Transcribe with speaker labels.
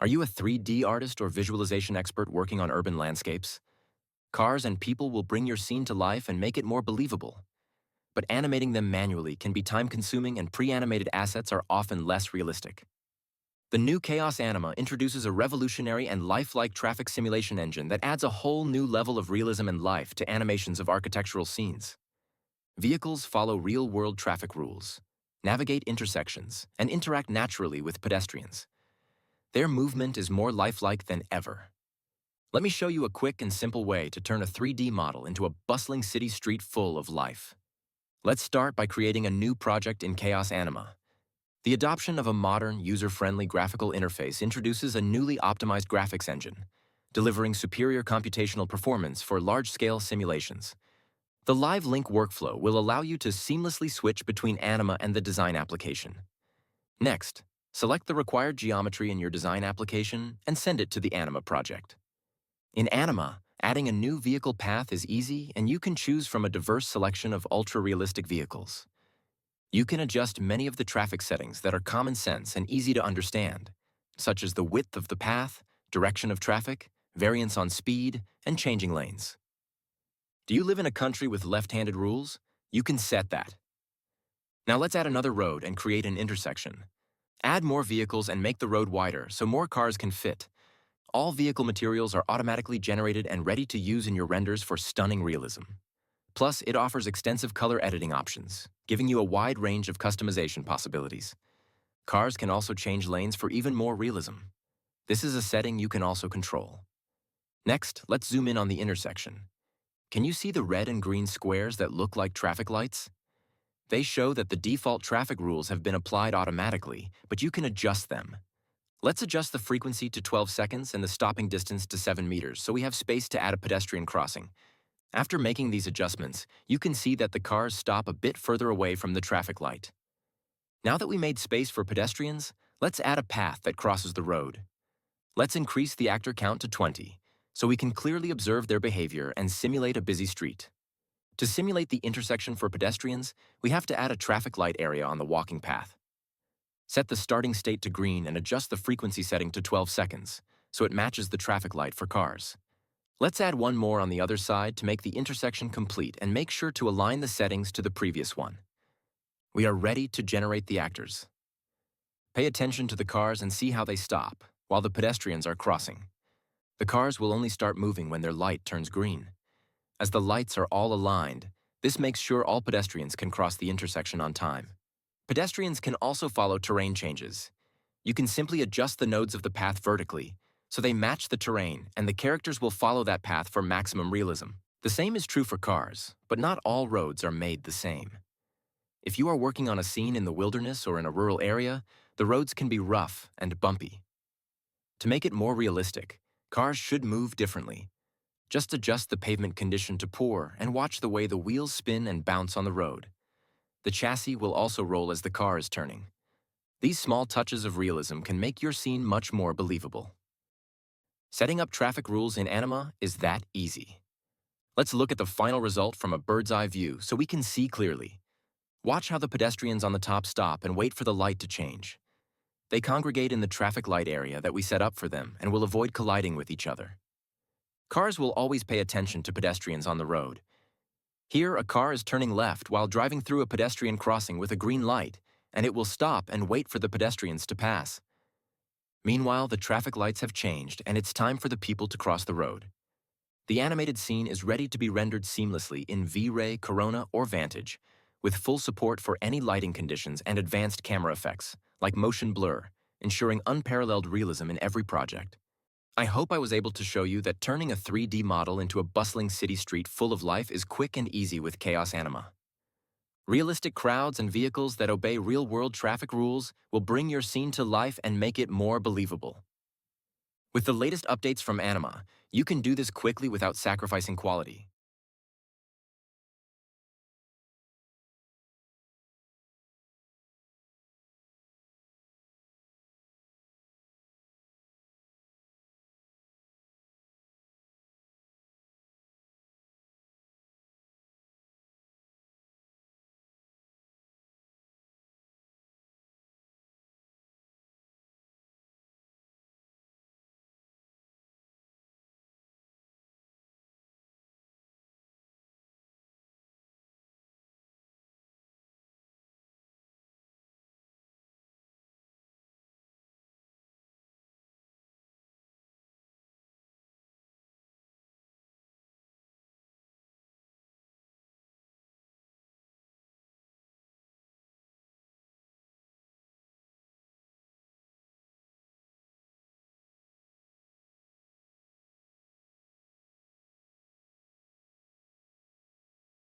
Speaker 1: Are you a 3D artist or visualization expert working on urban landscapes? Cars and people will bring your scene to life and make it more believable. But animating them manually can be time-consuming, and pre-animated assets are often less realistic. The new Chaos Anima introduces a revolutionary and lifelike traffic simulation engine that adds a whole new level of realism and life to animations of architectural scenes. Vehicles follow real-world traffic rules, navigate intersections, and interact naturally with pedestrians. Their movement is more lifelike than ever. Let me show you a quick and simple way to turn a 3D model into a bustling city street full of life. Let's start by creating a new project in Chaos Anima. The adoption of a modern, user-friendly graphical interface introduces a newly optimized graphics engine, delivering superior computational performance for large-scale simulations. The Live Link workflow will allow you to seamlessly switch between Anima and the design application. Next, select the required geometry in your design application and send it to the Anima project. In Anima, adding a new vehicle path is easy, and you can choose from a diverse selection of ultra-realistic vehicles. You can adjust many of the traffic settings that are common sense and easy to understand, such as the width of the path, direction of traffic, variance on speed, and changing lanes. Do you live in a country with left-handed rules? You can set that. Now let's add another road and create an intersection. Add more vehicles and make the road wider so more cars can fit. All vehicle materials are automatically generated and ready to use in your renders for stunning realism. Plus, it offers extensive color editing options, giving you a wide range of customization possibilities. Cars can also change lanes for even more realism. This is a setting you can also control. Next, let's zoom in on the intersection. Can you see the red and green squares that look like traffic lights? They show that the default traffic rules have been applied automatically, but you can adjust them. Let's adjust the frequency to 12 seconds and the stopping distance to 7 meters so we have space to add a pedestrian crossing. After making these adjustments, you can see that the cars stop a bit further away from the traffic light. Now that we made space for pedestrians, let's add a path that crosses the road. Let's increase the actor count to 20, so we can clearly observe their behavior and simulate a busy street. To simulate the intersection for pedestrians, we have to add a traffic light area on the walking path. Set the starting state to green and adjust the frequency setting to 12 seconds, so it matches the traffic light for cars. Let's add one more on the other side to make the intersection complete, and make sure to align the settings to the previous one. We are ready to generate the actors. Pay attention to the cars and see how they stop while the pedestrians are crossing. The cars will only start moving when their light turns green. As the lights are all aligned, this makes sure all pedestrians can cross the intersection on time. Pedestrians can also follow terrain changes. You can simply adjust the nodes of the path vertically, so they match the terrain, and the characters will follow that path for maximum realism. The same is true for cars, but not all roads are made the same. If you are working on a scene in the wilderness or in a rural area, the roads can be rough and bumpy. To make it more realistic, cars should move differently. Just adjust the pavement condition to poor and watch the way the wheels spin and bounce on the road. The chassis will also roll as the car is turning. These small touches of realism can make your scene much more believable. Setting up traffic rules in Anima is that easy. Let's look at the final result from a bird's-eye view so we can see clearly. Watch how the pedestrians on the top stop and wait for the light to change. They congregate in the traffic light area that we set up for them and will avoid colliding with each other. Cars will always pay attention to pedestrians on the road. Here, a car is turning left while driving through a pedestrian crossing with a green light, and it will stop and wait for the pedestrians to pass. Meanwhile, the traffic lights have changed, and it's time for the people to cross the road. The animated scene is ready to be rendered seamlessly in V-Ray, Corona, or Vantage, with full support for any lighting conditions and advanced camera effects, like motion blur, ensuring unparalleled realism in every project. I hope I was able to show you that turning a 3D model into a bustling city street full of life is quick and easy with Chaos Anima. Realistic crowds and vehicles that obey real-world traffic rules will bring your scene to life and make it more believable. With the latest updates from Anima, you can do this quickly without sacrificing quality.